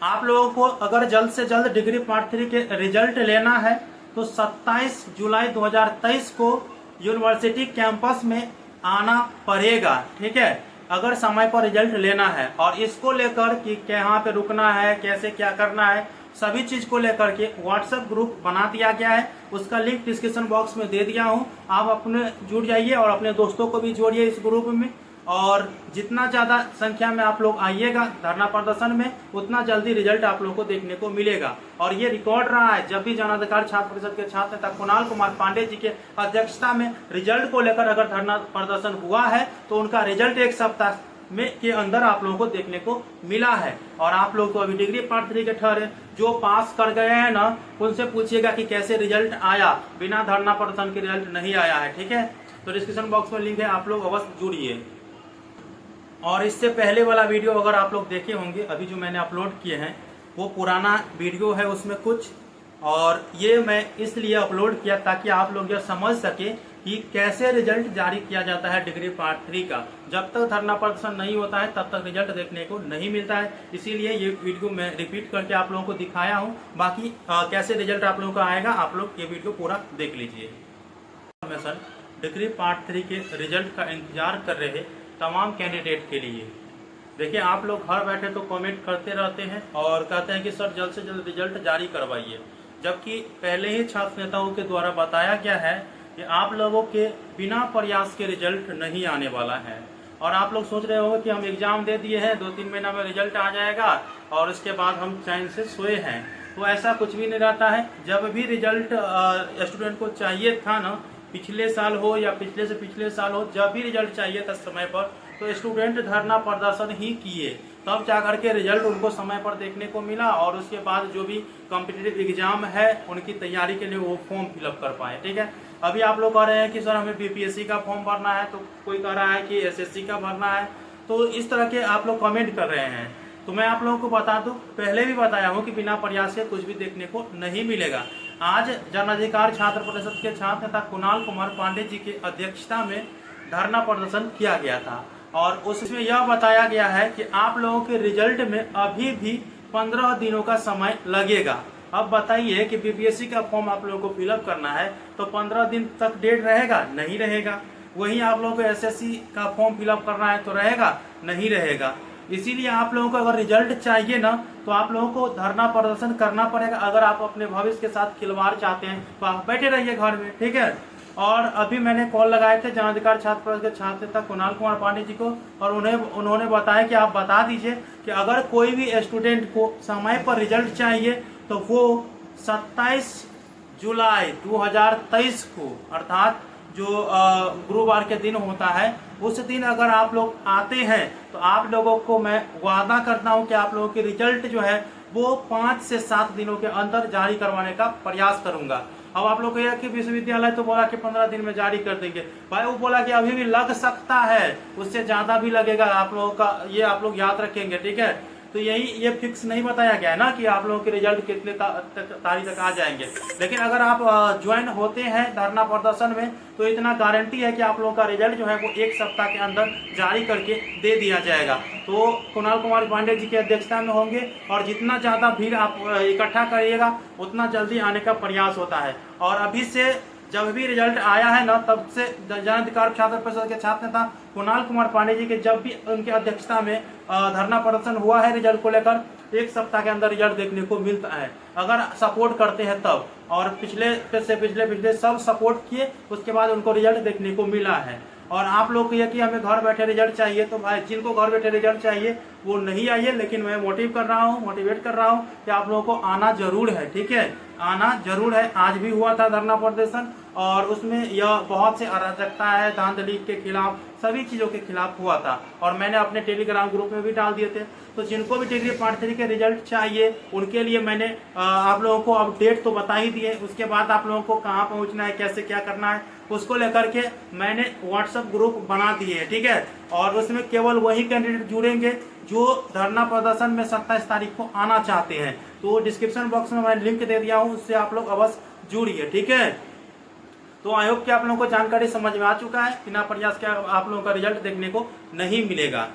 आप लोगों को अगर जल्द से जल्द डिग्री पार्ट 3 के रिजल्ट लेना है तो 27 जुलाई 2023 को यूनिवर्सिटी कैंपस में आना पड़ेगा। ठीक है, अगर समय पर रिजल्ट लेना है। और इसको लेकर कि कहाँ पे रुकना है, कैसे क्या करना है, सभी चीज को लेकर के व्हाट्सएप ग्रुप बना दिया गया है। उसका लिंक डिस्क्रिप्शन बॉक्स में दे दिया हूँ। आप अपने जुड़ जाइए और अपने दोस्तों को भी जोड़िए इस ग्रुप में। और जितना ज्यादा संख्या में आप लोग आइएगा धरना प्रदर्शन में, उतना जल्दी रिजल्ट आप लोगों को देखने को मिलेगा। और ये रिकॉर्ड रहा है, जब भी जन अधिकार छात्र परिषद के छात्र नेता कुणाल कुमार पांडे जी के अध्यक्षता में रिजल्ट को लेकर अगर धरना प्रदर्शन हुआ है तो उनका रिजल्ट एक सप्ताह में के अंदर आप लोगों को देखने को मिला है। और आप लोग तो अभी डिग्री पार्ट 3 के ठहरे, जो पास कर गए हैं ना, उनसे पूछिएगा कि कैसे रिजल्ट आया। बिना धरना प्रदर्शन के रिजल्ट नहीं आया है। ठीक है, तो डिस्क्रिप्शन बॉक्स में लिंक है, आप लोग अवश्य जुड़िए। और इससे पहले वाला वीडियो अगर आप लोग देखे होंगे, अभी जो मैंने अपलोड किए हैं वो पुराना वीडियो है उसमें कुछ, और ये मैं इसलिए अपलोड किया ताकि आप लोग यह समझ सके कि कैसे रिजल्ट जारी किया जाता है डिग्री पार्ट 3 का। जब तक धरना प्रदर्शन नहीं होता है तब तक रिजल्ट देखने को नहीं मिलता है, इसीलिए ये वीडियो मैं रिपीट करके आप लोगों को दिखाया हूँ। बाकी कैसे रिजल्ट आप लोगों का आएगा, आप लोग ये वीडियो पूरा देख लीजिए। डिग्री पार्ट 3 के रिजल्ट का इंतजार कर रहे तमाम कैंडिडेट के लिए, देखिए आप लोग घर बैठे तो कमेंट करते रहते हैं और कहते हैं कि सर जल्द से जल्द रिजल्ट जारी करवाइए, जबकि पहले ही छात्र नेताओं के द्वारा बताया गया है कि आप लोगों के बिना प्रयास के रिजल्ट नहीं आने वाला है। और आप लोग सोच रहे होंगे कि हम एग्जाम दे दिए हैं, 2-3 महीना में रिजल्ट आ जाएगा और उसके बाद हम चैन से सोए हैं, तो ऐसा कुछ भी नहीं रहता है। जब भी रिजल्ट स्टूडेंट को चाहिए था ना, पिछले साल हो या पिछले से पिछले साल हो, जब भी रिजल्ट चाहिए था समय पर, तो स्टूडेंट धरना प्रदर्शन ही किए, तब जाकर के रिजल्ट उनको समय पर देखने को मिला। और उसके बाद जो भी कॉम्पिटिटिव एग्जाम है उनकी तैयारी के लिए वो फॉर्म फिलअप कर पाए। ठीक है, अभी आप लोग कह रहे हैं कि सर हमें बीपीएससी का फॉर्म भरना है, तो कोई कह रहा है कि एसएससी का भरना है, तो इस तरह के आप लोग कमेंट कर रहे हैं। तो मैं आप लोगों को बता दूं, पहले भी बताया हूं कि बिना प्रयास के कुछ भी देखने को नहीं मिलेगा। आज जन अधिकार छात्र परिषद के छात्र नेता कुणाल कुमार पांडे जी की अध्यक्षता में धरना प्रदर्शन किया गया था और उसमें यह बताया गया है कि आप लोगों के रिजल्ट में अभी भी 15 दिनों का समय लगेगा। अब बताइए कि बीपीएससी का फॉर्म आप लोगों को फिलअप करना है तो 15 दिन तक डेट रहेगा? नहीं रहेगा। वहीं आप लोगों को एसएससी का फॉर्म फिलअप करना है तो रहेगा? नहीं रहेगा। इसीलिए आप लोगों को अगर रिजल्ट चाहिए ना, तो आप लोगों को धरना प्रदर्शन करना पड़ेगा। अगर आप अपने भविष्य के साथ खिलवाड़ चाहते हैं तो आप बैठे रहिए घर में। ठीक है, और अभी मैंने कॉल लगाए थे जन अधिकार छात्र परिषद के छात्र नेता कुणाल कुमार पांडे जी को, और उन्होंने बताया कि आप बता दीजिए कि अगर कोई भी स्टूडेंट को समय पर रिजल्ट चाहिए तो वो 27 जुलाई 2023 को, अर्थात जो गुरुवार के दिन होता है, उस दिन अगर आप लोग आते हैं तो आप लोगों को मैं वादा करता हूं कि आप लोगों के रिजल्ट जो है वो 5 से 7 दिनों के अंदर जारी करवाने का प्रयास करूंगा। अब आप लोग कहिए कि विश्वविद्यालय तो बोला कि 15 दिन में जारी कर देंगे, भाई वो बोला कि अभी भी लग सकता है, उससे ज्यादा भी लगेगा आप लोगों का, ये आप लोग याद रखेंगे। ठीक है, तो ये फिक्स नहीं बताया गया है ना कि आप लोगों के रिजल्ट कितने तारीख तक आ जाएंगे। लेकिन अगर आप ज्वाइन होते हैं धरना प्रदर्शन में तो इतना गारंटी है कि आप लोगों का रिजल्ट जो है वो 1 सप्ताह के अंदर जारी करके दे दिया जाएगा। तो कुणाल कुमार पांडे जी की अध्यक्षता में होंगे और जितना ज्यादा भीड़ आप इकट्ठा करिएगा उतना जल्दी आने का प्रयास होता है। और अभी से जब भी रिजल्ट आया है ना, तब से जन अधिकार छात्र परिषद के छात्र नेता कुणाल कुमार पांडे जी के जब भी उनके अध्यक्षता में धरना प्रदर्शन हुआ है रिजल्ट को लेकर, 1 सप्ताह के अंदर रिजल्ट देखने को मिलता है, अगर सपोर्ट करते हैं तब। और पिछले सब सपोर्ट किए, उसके बाद उनको रिजल्ट देखने को मिला है। और आप लोग को ये कि हमें घर बैठे रिजल्ट चाहिए, तो भाई जिनको घर बैठे रिजल्ट चाहिए वो नहीं आइए, लेकिन मैं मोटिवेट कर रहा हूँ कि आप लोगों को आना जरूर है। ठीक है, आना जरूर है। आज भी हुआ था धरना प्रदर्शन और उसमें यह बहुत से अराजकता है, धांधली के खिलाफ, सभी चीजों के खिलाफ हुआ था और मैंने अपने टेलीग्राम ग्रुप में भी डाल दिए थे। तो जिनको भी डिग्री पार्ट 3 के रिजल्ट चाहिए उनके लिए मैंने आप लोगों को अपडेट तो बता ही दिए। उसके बाद आप लोगों को कहाँ पहुँचना है, कैसे क्या करना है, उसको लेकर के मैंने व्हाट्सएप ग्रुप बना दिए है। ठीक है, और उसमें केवल वही कैंडिडेट जुड़ेंगे जो धरना प्रदर्शन में 27 तारीख को आना चाहते हैं। तो डिस्क्रिप्शन बॉक्स में मैं लिंक दे दिया हूँ, उससे आप लोग अवश्य जुड़िए। ठीक है, तो आई होप कि आप लोगों को जानकारी समझ में आ चुका है। बिना प्रयास के आप लोगों का रिजल्ट देखने को नहीं मिलेगा।